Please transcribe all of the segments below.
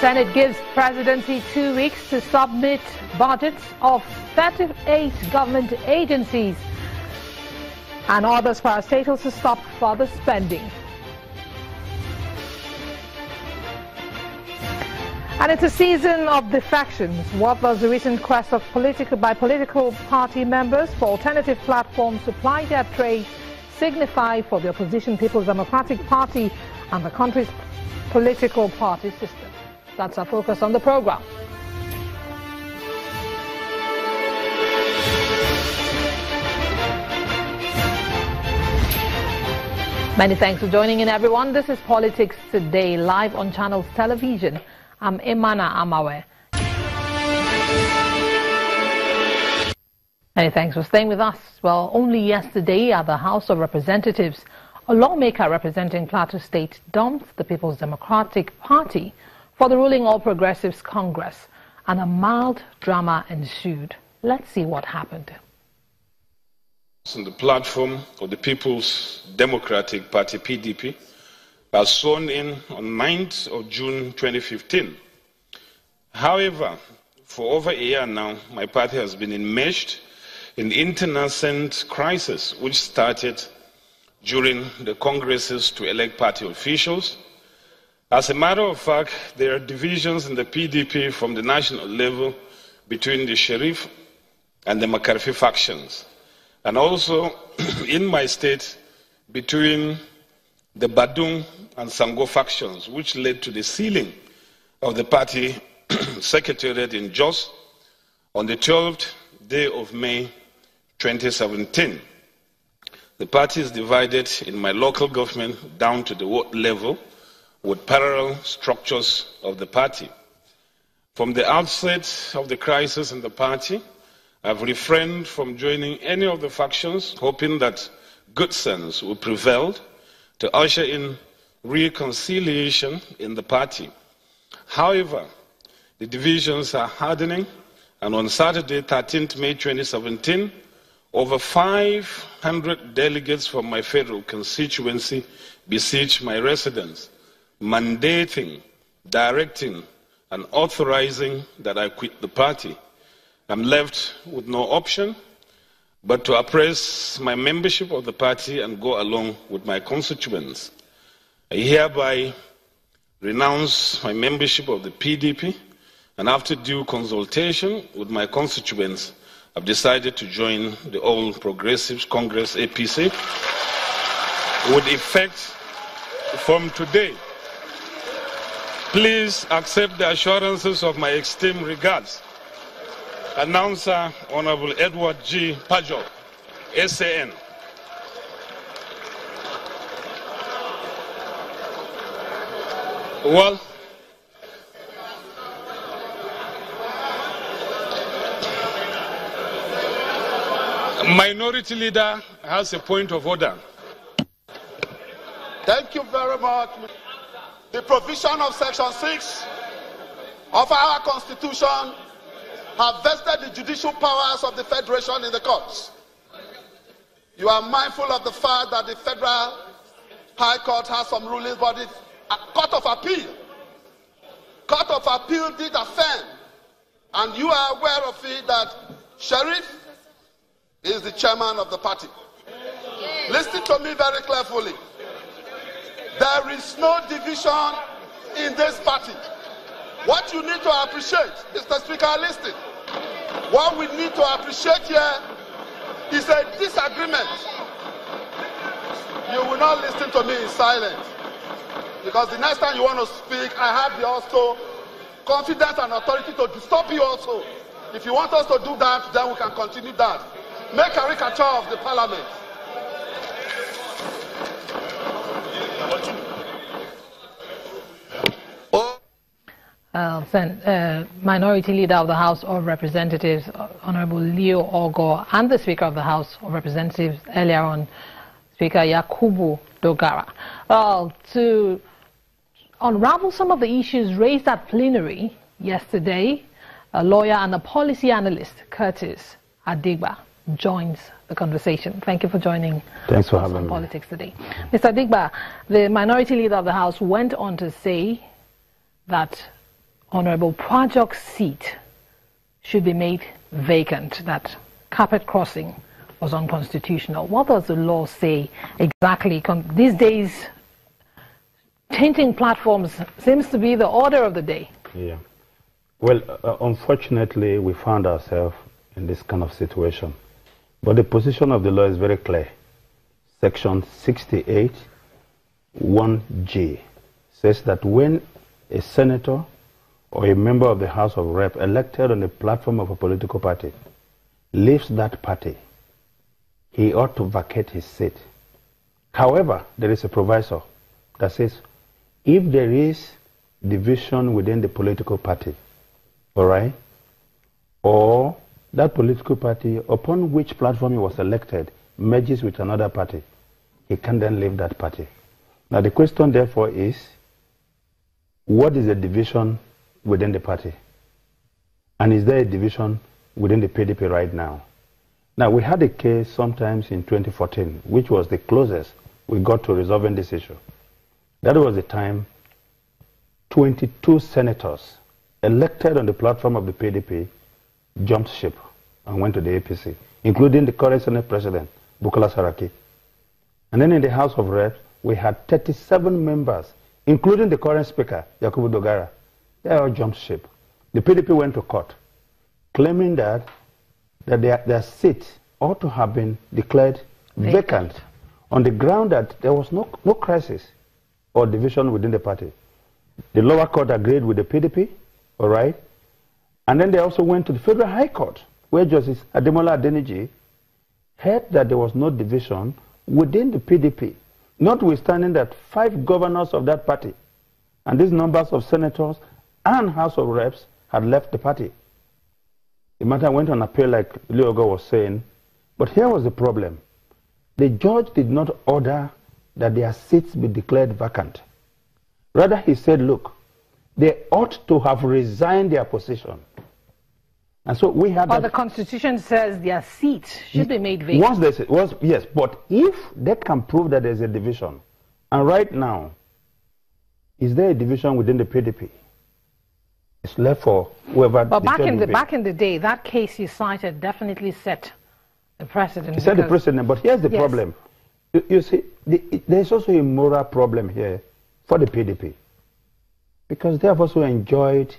Senate gives presidency 2 weeks to submit budgets of 38 government agencies and orders parastatals to stop further spending. And it's a season of defections. What was the recent quest of political party members for alternative platforms to ply their trade signify for the opposition People's Democratic Party and the country's political party system? That's our focus on the program. Many thanks for joining in, everyone. This is Politics Today, live on Channels Television. I'm Imana Amawe. Many thanks for staying with us. Well, only yesterday at the House of Representatives, a lawmaker representing Plateau State dumped the People's Democratic Party for the ruling All Progressives Congress, and a mild drama ensued. Let's see what happened. On the platform of the People's Democratic Party, PDP, was sworn in on 9th of June 2015. However, for over a year now, my party has been enmeshed in internecine crisis, which started during the congresses to elect party officials. As a matter of fact, there are divisions in the PDP from the national level between the Sheriff and the McCarthy factions, and also in my state between the Badung and Sango factions, which led to the sealing of the party secretariat in Jos on the 12th day of May 2017. The party is divided in my local government down to the ward level with parallel structures of the party. From the outset of the crisis in the party, I've refrained from joining any of the factions, hoping that good sense will prevail to usher in reconciliation in the party. However, the divisions are hardening, and on Saturday, 13th May 2017, over 500 delegates from my federal constituency besieged my residence, mandating, directing, and authorizing that I quit the party. I'm left with no option but to appraise my membership of the party and go along with my constituents. I hereby renounce my membership of the PDP, and after due consultation with my constituents, I've decided to join the All Progressives Congress, APC, with effect from today. Please accept the assurances of my esteemed regards. Announcer Honorable Edward G. Pajo, SAN. Well, Minority Leader has a point of order. Thank you very much. The provision of Section 6 of our Constitution have vested the judicial powers of the Federation in the courts. You are mindful of the fact that the Federal High Court has some rulings, but the Court of Appeal did affirm, and you are aware of it, that Sheriff is the chairman of the party. Listen to me very carefully. There is no division in this party. What you need to appreciate, Mr. Speaker, listen. What we need to appreciate here is a disagreement. You will not listen to me in silence, because the next time you want to speak, I have the also confidence and authority to stop you also. If you want us to do that, then we can continue that. Make a caricature of the parliament. Minority Leader of the House of Representatives, Honorable Leo Ogo, and the Speaker of the House of Representatives earlier on, Speaker Yakubu Dogara. To unravel some of the issues raised at plenary yesterday, a lawyer and a policy analyst, Curtis Adigba, joins the conversation. Thank you for joining. Thanks for having me. Politics Today. Mr. Adigba, the Minority Leader of the House went on to say that Honorable Pwajok's seat should be made vacant, that carpet crossing was unconstitutional. What does the law say exactly? These days, changing platforms seems to be the order of the day. Yeah. Well, unfortunately, we found ourselves in this kind of situation. But the position of the law is very clear. Section 68, 1G says that when a senator or a member of the House of Rep elected on the platform of a political party leaves that party, he ought to vacate his seat. However, there is a proviso that says if there is division within the political party, all right, or that political party upon which platform he was elected merges with another party, he can then leave that party. Now the question therefore is, what is the division within the party? And is there a division within the PDP right now? Now we had a case sometimes in 2014, which was the closest we got to resolving this issue. That was the time 22 senators elected on the platform of the PDP jumped ship and went to the APC, including the current Senate President, Bukola Saraki. And then in the House of Reps, we had 37 members, including the current Speaker, Yakubu Dogara. They all jumped ship. The PDP went to court, claiming that their seat ought to have been declared vacant on the ground that there was no crisis or division within the party. The lower court agreed with the PDP, all right? And then they also went to the Federal High Court, where Justice Ademola Adeniji heard that there was no division within the PDP, notwithstanding that 5 governors of that party and these numbers of senators and House of Reps had left the party. The matter went on appeal, like Leogo was saying, but here was the problem. The judge did not order that their seats be declared vacant. Rather, he said, look, they ought to have resigned their position. And so we had. But the Constitution says their seats should be made vacant. Yes, but if they can prove that there's a division, and right now, is there a division within the PDP? It's left for whoever. But back in the day, that case you cited definitely set the precedent. It set the precedent, but here's the problem. You see, there's also a moral problem here for the PDP, because they have also enjoyed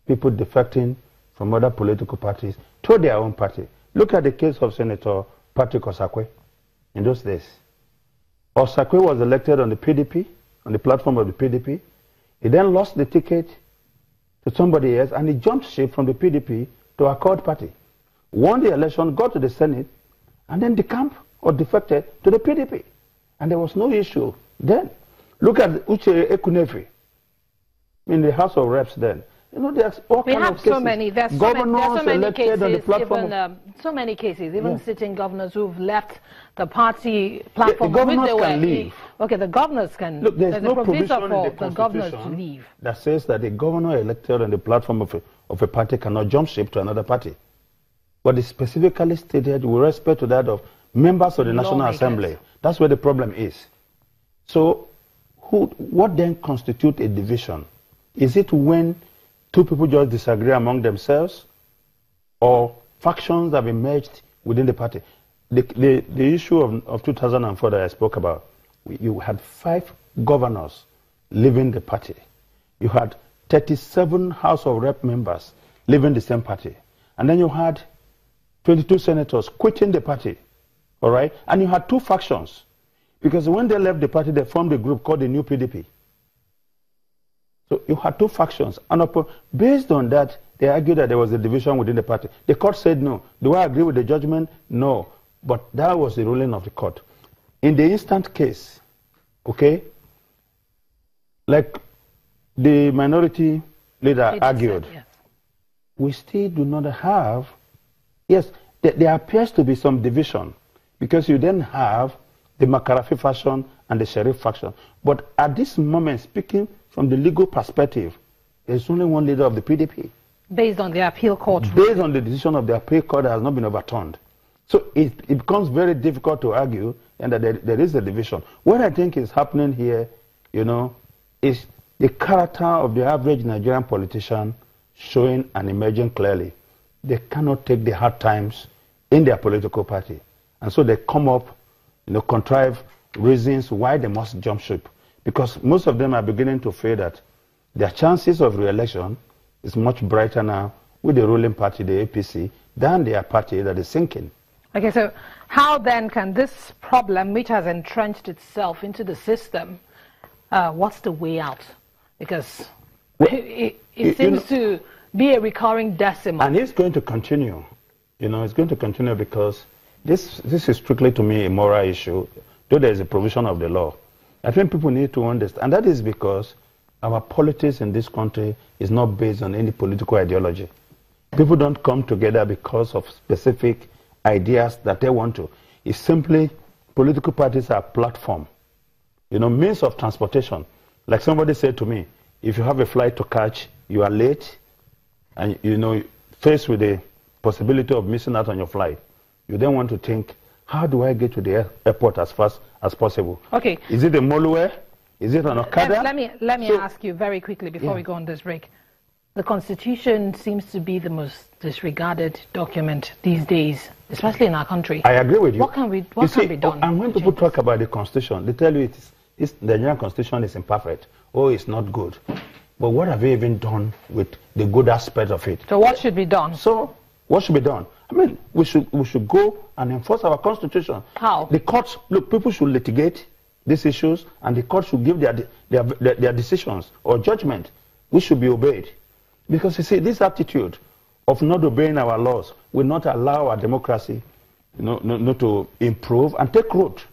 people defecting from other political parties to their own party. Look at the case of Senator Patrick Osakwe in those days. Osakwe was elected on the PDP, on the platform of the PDP. He then lost the ticket to somebody else, and he jumped ship from the PDP to Accord Party. Won the election, got to the Senate, and then decamped or defected to the PDP. And there was no issue then. Look at Uche Ekunefi in the House of Reps then. You know, there's all kinds of cases. So many. There's so many cases, so many cases, even sitting governors who've left the party platform. The governors can leave. Okay, the governors can. Look, there's no provision for the governors to leave that says that a governor elected on the platform of a party cannot jump ship to another party. But it's specifically stated with respect to that of members of the National Assembly. That's where the problem is. So, what then constitutes a division? Is it when 2 people just disagree among themselves, or factions have emerged within the party? The issue of 2004 that I spoke about, you had 5 governors leaving the party. You had 37 House of Rep members leaving the same party. And then you had 22 senators quitting the party, all right? And you had 2 factions, because when they left the party, they formed a group called the New PDP. So you had 2 factions, and based on that, they argued that there was a division within the party. The court said no. Do I agree with the judgment? No. But that was the ruling of the court. In the instant case, okay, like the minority leader argued, we still do not have, yes, there appears to be some division, because you then have the Makarafi faction and the Sheriff faction. But at this moment, speaking from the legal perspective, there's only one leader of the PDP. Based on the appeal court. Based on the decision of the appeal court that has not been overturned. So it becomes very difficult to argue and that there is a division. What I think is happening here, you know, is the character of the average Nigerian politician showing and emerging clearly. They cannot take the hard times in their political party. And so they come up, contrive reasons why they must jump ship. Because most of them are beginning to feel that their chances of re-election is much brighter now with the ruling party, the APC, than their party that is sinking. Okay, so how then can this problem, which has entrenched itself into the system, what's the way out? Because it seems to be a recurring decimal. And it's going to continue. It's going to continue because this is strictly, to me, a moral issue, though there is a provision of the law. I think people need to understand, and that is because our politics in this country is not based on any political ideology. People don't come together because of specific ideas that they want to. It's simply political parties are a platform, means of transportation. Like somebody said to me, if you have a flight to catch, you are late, and faced with the possibility of missing out on your flight, you then want to think, how do I get to the airport as fast as possible? Okay. Is it a Moluwe? Is it an Okada? Let me ask you very quickly before we go on this break. The Constitution seems to be the most disregarded document these days, especially in our country. I agree with you. What can be done? And when people talk about the Constitution, they tell you the Nigerian Constitution is imperfect. Oh, it's not good. But what have we even done with the good aspect of it? So what should be done? So what should be done? I mean, we should go and enforce our Constitution. How? The courts, look, people should litigate these issues, and the courts should give their decisions or judgment, which should be obeyed. Because you see, this attitude of not obeying our laws will not allow our democracy, not to improve and take root.